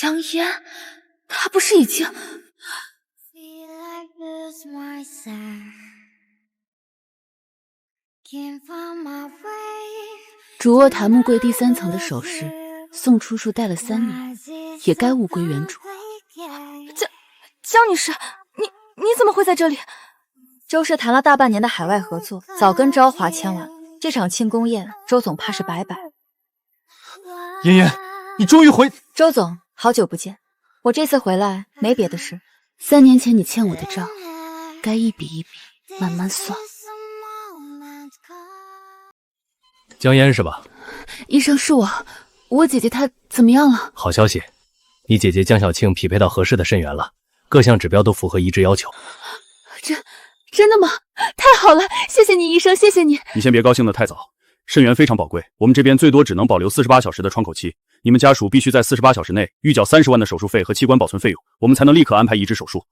江烟，他不是已经……主卧檀木柜第3层的首饰，宋初树戴了3年，也该物归原主。江女士，你怎么会在这里？周氏谈了大半年的海外合作，早跟朝华签完，这场庆功宴，周总怕是白摆。妍妍，你终于回……周总，好久不见。我这次回来没别的事。3年前你欠我的账，该一笔一笔慢慢算。江烟是吧？医生，是我姐姐她怎么样了？好消息，你姐姐江小庆匹配到合适的肾源了，各项指标都符合移植要求。真的吗？太好了，谢谢你医生，谢谢你。你先别高兴得太早，肾源非常宝贵，我们这边最多只能保留48小时的窗口期，你们家属必须在48小时内预缴30万的手术费和器官保存费用，我们才能立刻安排移植手术。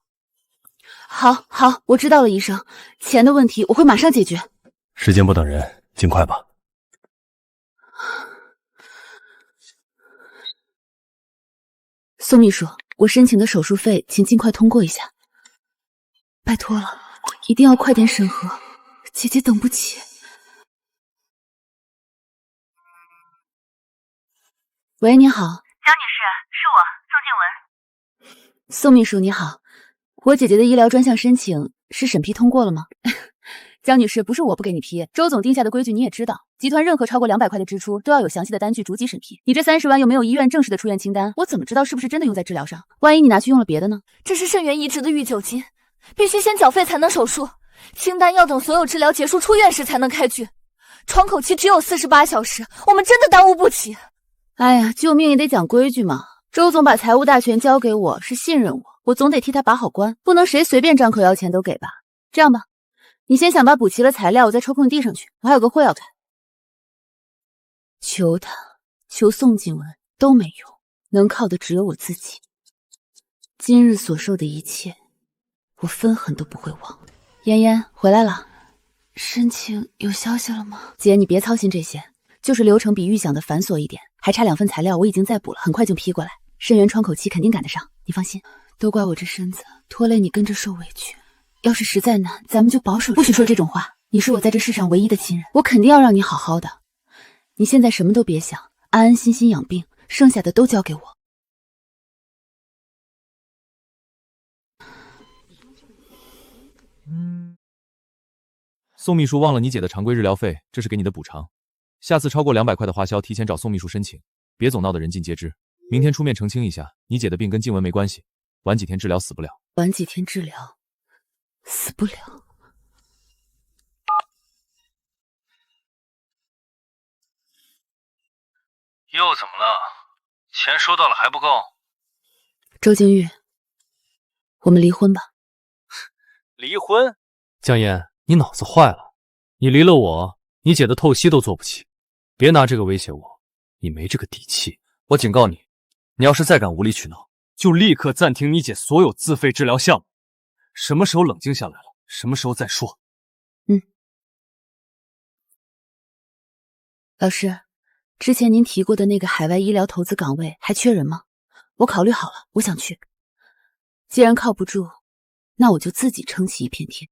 好，我知道了，医生，钱的问题我会马上解决。时间不等人，尽快吧。宋秘书，我申请的手术费，请尽快通过一下，拜托了，一定要快点审核，姐姐等不起。喂，你好，江女士，是我，宋静文。宋秘书你好，我姐姐的医疗专项申请是审批通过了吗？江女士，不是我不给你批，周总定下的规矩你也知道，集团任何超过200块的支出都要有详细的单据逐级审批。你这30万又没有医院正式的出院清单，我怎么知道是不是真的用在治疗上？万一你拿去用了别的呢？这是肾源移植的预久金，必须先缴费才能手术，清单要等所有治疗结束出院时才能开具，窗口期只有48小时，我们真的耽误不起。哎呀，救命也得讲规矩嘛。周总把财务大权交给我，是信任我，我总得替他把好关，不能谁随便张口要钱都给吧。这样吧，你先想把补齐了材料，我再抽空递上去。我还有个会要开。求他，求宋静文都没用，能靠的只有我自己。今日所受的一切，我分痕都不会忘。妍妍回来了，申请有消息了吗？姐，你别操心这些，就是流程比预想的繁琐一点，还差2份材料，我已经在补了，很快就批过来。肾源窗口期肯定赶得上，你放心。都怪我这身子，拖累你跟着受委屈。要是实在难，咱们就保守。不许说这种话，你是我在这世上唯一的亲人，我肯定要让你好好的。你现在什么都别想，安安心心养病，剩下的都交给我。宋秘书忘了你姐的常规日疗费，这是给你的补偿。下次超过200块的花销，提前找宋秘书申请，别总闹得人尽皆知。明天出面澄清一下，你姐的病跟静文没关系，晚几天治疗死不了。晚几天治疗，死不了。又怎么了？钱收到了还不够？周静玉，我们离婚吧。离婚？江烟，你脑子坏了？你离了我，你姐的透析都做不起，别拿这个威胁我，你没这个底气。我警告你，你要是再敢无理取闹，就立刻暂停你姐所有自费治疗项目。什么时候冷静下来了，什么时候再说。老师，之前您提过的那个海外医疗投资岗位还缺人吗？我考虑好了，我想去。既然靠不住，那我就自己撑起一片天。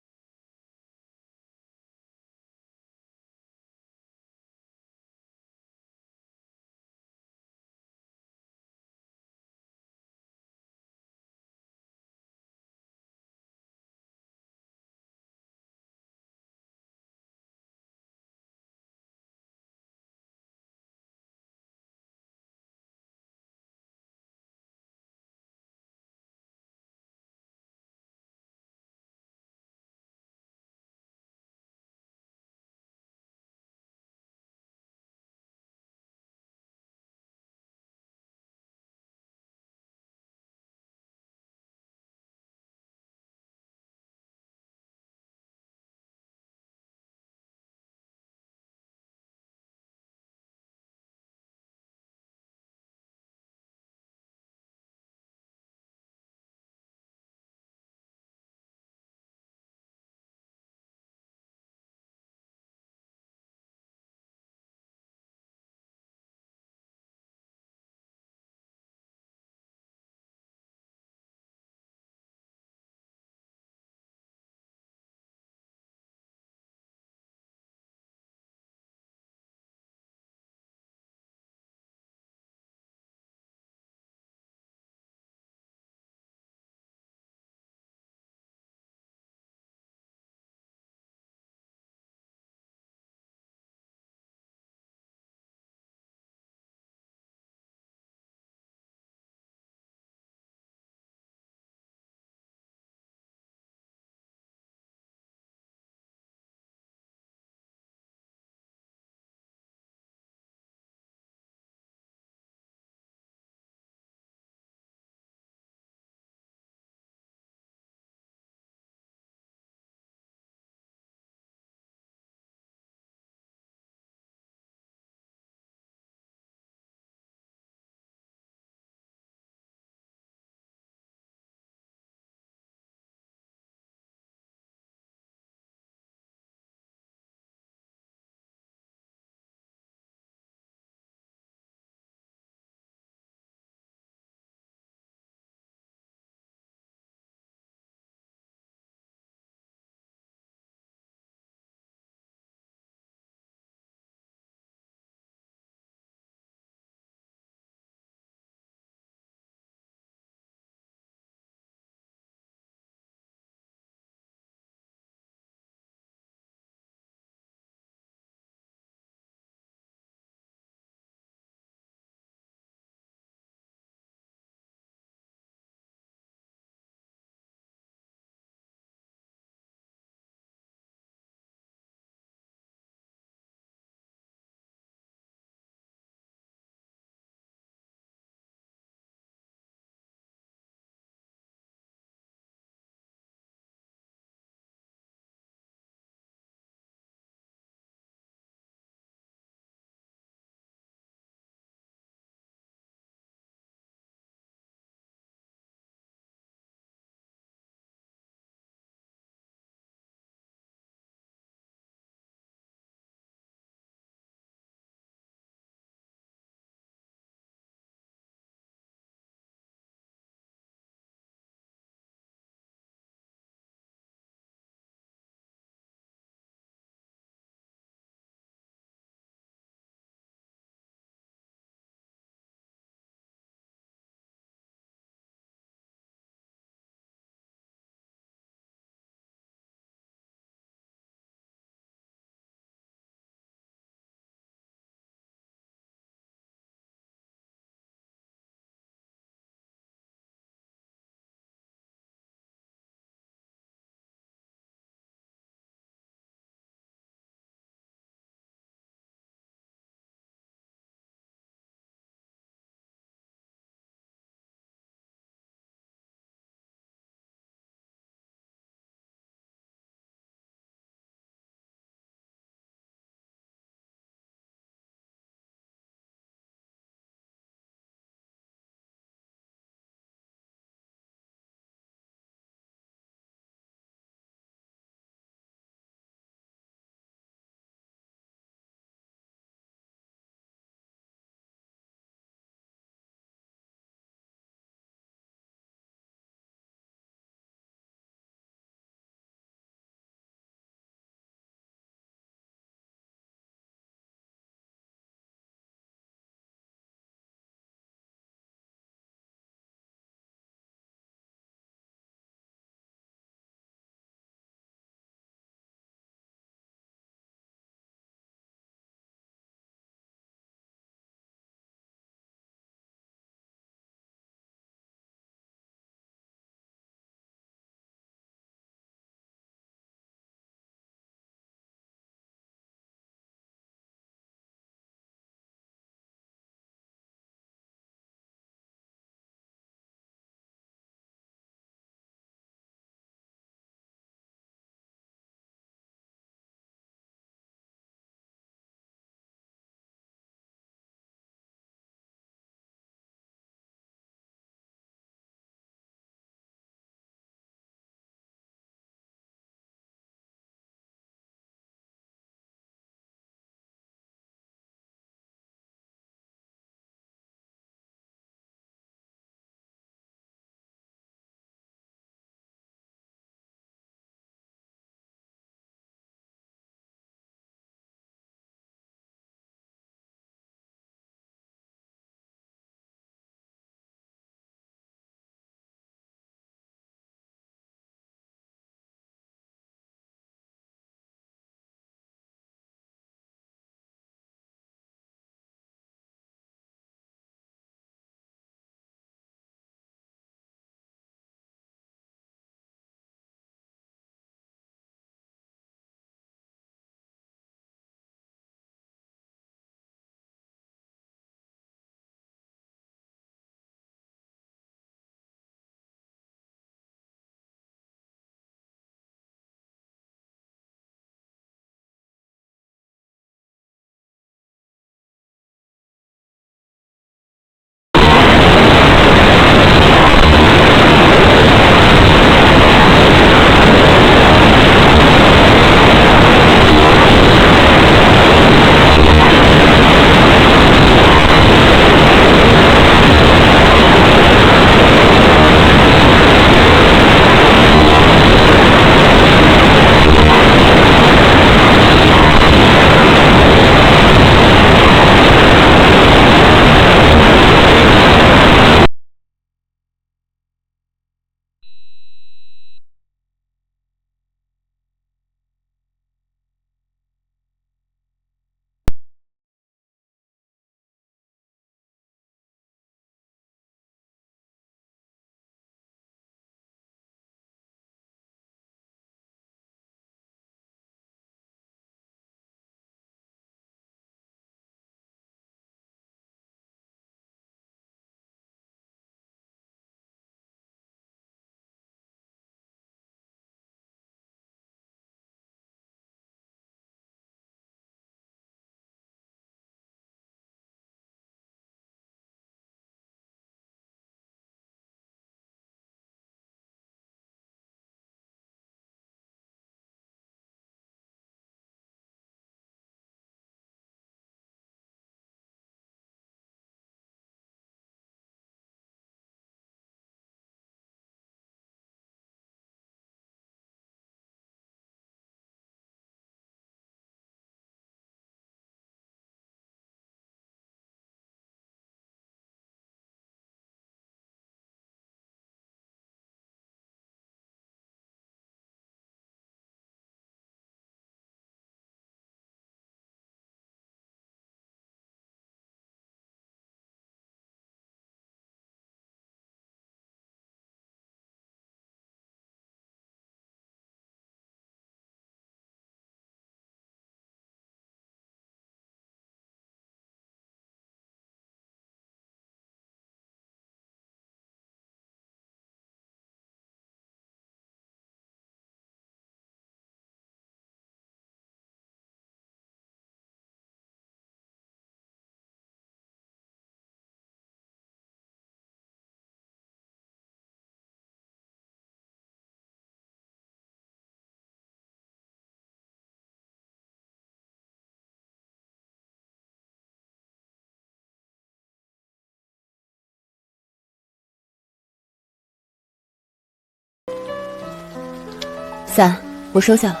伞我收下了，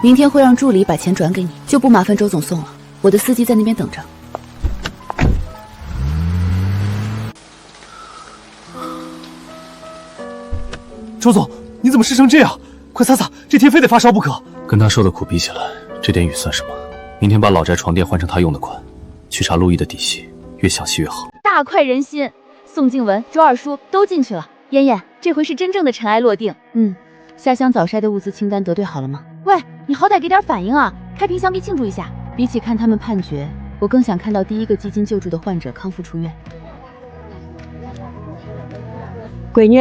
明天会让助理把钱转给你，就不麻烦周总送了。我的司机在那边等着。周总，你怎么湿成这样？快擦擦，这天非得发烧不可。跟他受的苦比起来，这点雨算什么？明天把老宅床垫换成他用的款，去查陆毅的底细，越详细越好。大快人心，宋静文、周二叔都进去了。妍妍，这回是真正的尘埃落定。下乡早筛的物资清单核对好了吗？喂，你好歹给点反应啊！开瓶香槟庆祝一下。比起看他们判决，我更想看到第一个基金救助的患者康复出院。闺女，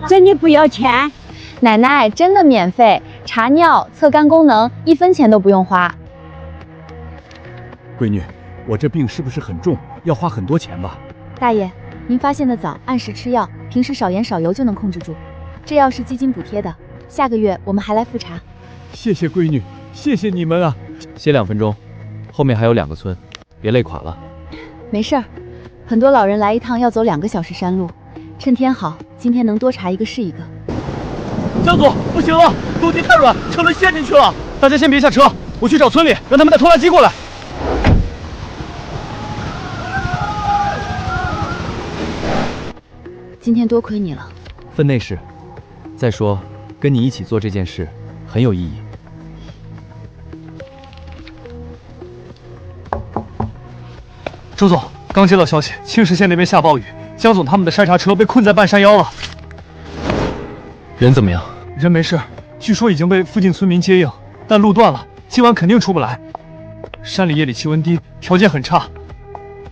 这你不要钱？奶奶，真的免费，查尿、测肝功能，1分钱都不用花。闺女，我这病是不是很重？要花很多钱吧？大爷，您发现的早，按时吃药，平时少盐少油就能控制住。这药是基金补贴的，下个月我们还来复查。谢谢闺女，谢谢你们啊！歇2分钟，后面还有2个村，别累垮了。没事儿，很多老人来一趟要走2个小时山路，趁天好，今天能多查一个是一个。江总，不行了，楼梯太软，车轮陷进去了。大家先别下车，我去找村里，让他们带拖拉机过来。今天多亏你了，分内事。再说，跟你一起做这件事很有意义。周总，刚接到消息，青石县那边下暴雨，江总他们的筛查车被困在半山腰了。人怎么样？人没事，据说已经被附近村民接应，但路断了，今晚肯定出不来。山里夜里气温低，条件很差，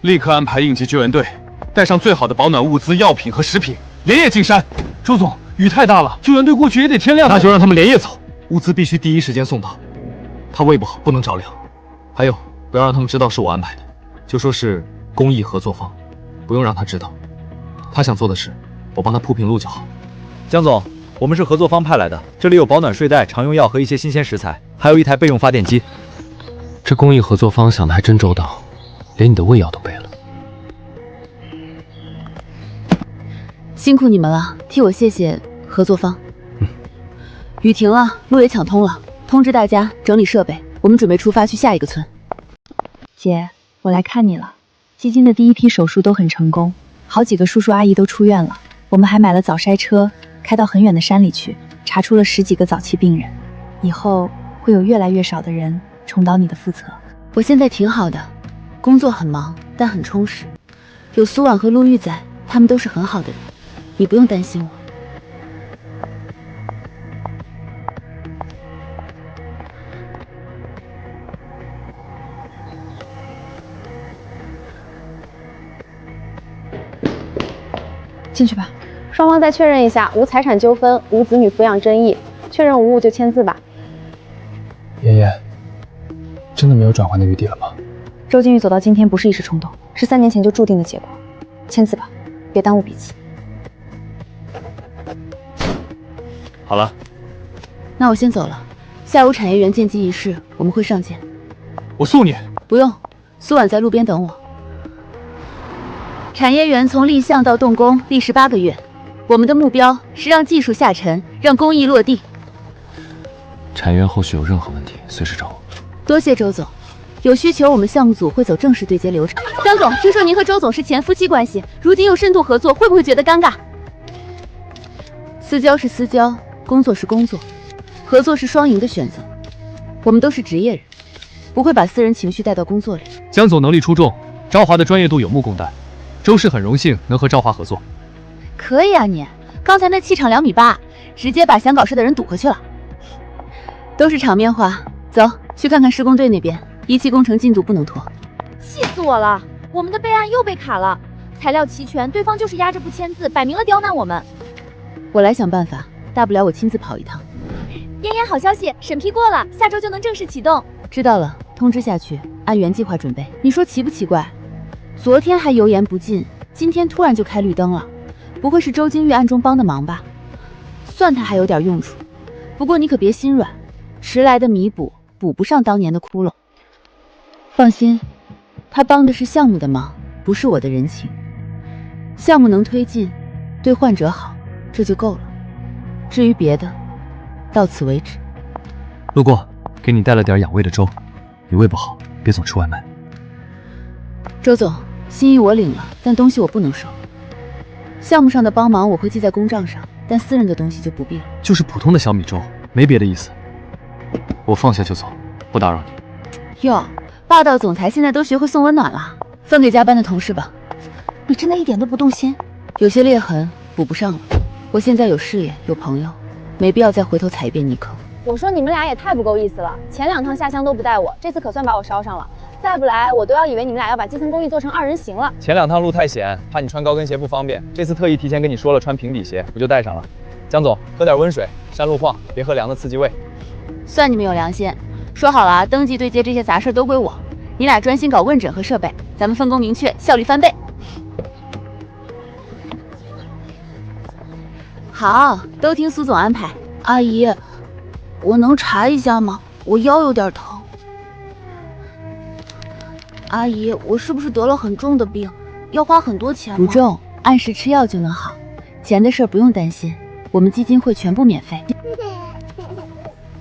立刻安排应急救援队，带上最好的保暖物资、药品和食品，连夜进山。周总，雨太大了，救援队过去也得天亮。那就让他们连夜走，物资必须第一时间送到。他胃不好，不能着凉。还有，不要让他们知道是我安排的，就说是公益合作方，不用让他知道。他想做的事，我帮他铺平路就好。江总，我们是合作方派来的，这里有保暖睡袋、常用药和一些新鲜食材，还有1台备用发电机。这公益合作方想的还真周到，连你的胃药都备了。辛苦你们了，替我谢谢合作方。雨停了，路也抢通了，通知大家整理设备，我们准备出发去下一个村。姐，我来看你了。基金的第一批手术都很成功，好几个叔叔阿姨都出院了。我们还买了早筛车，开到很远的山里去，查出了10几个早期病人。以后会有越来越少的人重蹈你的覆辙。我现在挺好的，工作很忙，但很充实。有苏婉和陆玉在，他们都是很好的人，你不用担心我。进去吧。双方再确认一下，无财产纠纷，无子女抚养争议，确认无误就签字吧。妍妍，真的没有转圜的余地了吗？周金玉走到今天不是一时冲动，是3年前就注定的结果。签字吧，别耽误笔记。好了，那我先走了。下午产业园建基仪式我们会上见。我送你。不用，苏婉在路边等我。产业园从立项到动工历时8个月，我们的目标是让技术下沉，让工艺落地。产业园后续有任何问题，随时找我。多谢周总，有需求我们项目组会走正式对接流程。张总，听说您和周总是前夫妻关系，如今又深度合作，会不会觉得尴尬？私交是私交，工作是工作，合作是双赢的选择。我们都是职业人，不会把私人情绪带到工作里。江总能力出众，朝华的专业度有目共睹。周氏很荣幸能和朝华合作。可以啊你，刚才那气场2.8米，直接把想搞事的人堵回去了。都是场面话，走去看看施工队那边，仪器工程进度不能拖。气死我了！我们的备案又被卡了，材料齐全，对方就是压着不签字，摆明了刁难我们。我来想办法，大不了我亲自跑一趟。妍妍，好消息，审批过了，下周就能正式启动。知道了，通知下去，按原计划准备。你说奇不奇怪？昨天还油盐不进，今天突然就开绿灯了，不会是周金玉暗中帮的忙吧？算他还有点用处，不过你可别心软，迟来的弥补补不上当年的窟窿。放心，他帮的是项目的忙，不是我的人情。项目能推进，对患者好，这就够了。至于别的，到此为止。路过，给你带了点养胃的粥，你胃不好，别总吃外卖。周总，心意我领了，但东西我不能收。项目上的帮忙我会记在公账上，但私人的东西就不必了。就是普通的小米粥，没别的意思。我放下就走，不打扰你。哟，霸道总裁现在都学会送温暖了，分给加班的同事吧。你真的一点都不动心？有些裂痕补不上了。我现在有事业，有朋友，没必要再回头踩一遍泥坑。我说你们俩也太不够意思了，前2趟下乡都不带我，这次可算把我捎上了。再不来，我都要以为你们俩要把基层公寓做成2人行了。前2趟路太险，怕你穿高跟鞋不方便，这次特意提前跟你说了穿平底鞋，我就带上了。江总，喝点温水，山路晃，别喝凉的刺激胃。算你们有良心。说好了啊，登记对接这些杂事都归我，你俩专心搞问诊和设备，咱们分工明确，效率翻倍。好，都听苏总安排。阿姨，我能查一下吗？我腰有点疼。阿姨，我是不是得了很重的病？要花很多钱吗？不重，按时吃药就能好。钱的事不用担心，我们基金会全部免费。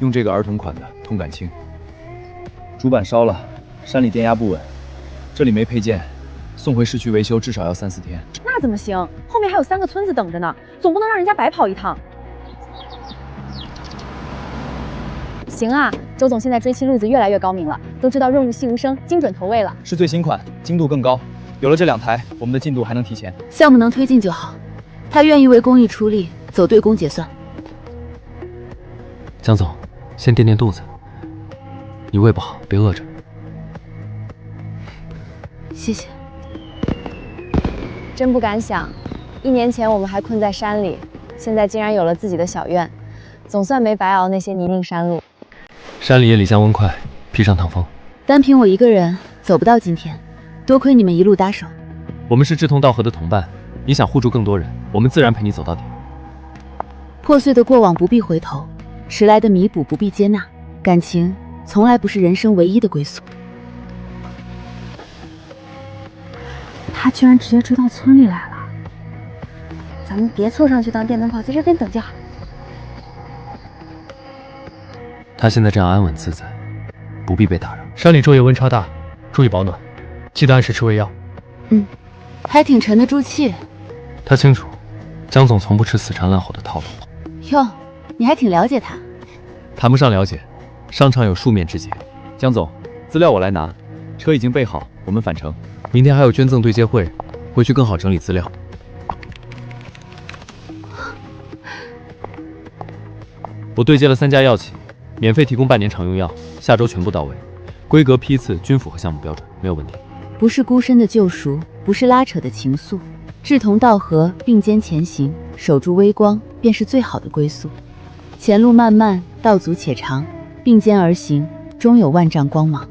用这个儿童款的，通感轻。主板烧了，山里电压不稳，这里没配件，送回市区维修至少要3、4天。那怎么行？后面还有3个村子等着呢，总不能让人家白跑一趟。行啊，周总现在追妻路子越来越高明了，都知道润物细无声，精准投喂了。是最新款，精度更高。有了这2台，我们的进度还能提前。项目能推进就好，他愿意为公益出力，走对公结算。江总，先垫垫肚子，你胃不好，别饿着。谢谢。真不敢想，1年前我们还困在山里，现在竟然有了自己的小院，总算没白熬那些泥泞山路。山里夜里降温快，披上趟风。单凭我一个人走不到今天，多亏你们一路搭手。我们是志同道合的同伴，你想护住更多人，我们自然陪你走到底。破碎的过往不必回头，迟来的弥补不必接纳，感情从来不是人生唯一的归宿。他居然直接追到村里来了，咱们别凑上去当电灯泡，在这边等就好。他现在这样安稳自在，不必被打扰。山里昼夜温差大，注意保暖，记得按时吃胃药。还挺沉得住气。他清楚，江总从不吃死缠烂吼的套路。哟，你还挺了解他。谈不上了解，商场有数面之节。江总，资料我来拿，车已经备好，我们返程。明天还有捐赠对接会，回去更好整理资料。我对接了3家药企，免费提供半年常用药，下周全部到位，规格批次均符合项目标准，没有问题。不是孤身的救赎，不是拉扯的情愫，志同道合，并肩前行，守住微光，便是最好的归宿。前路漫漫，道阻且长，并肩而行，终有万丈光芒。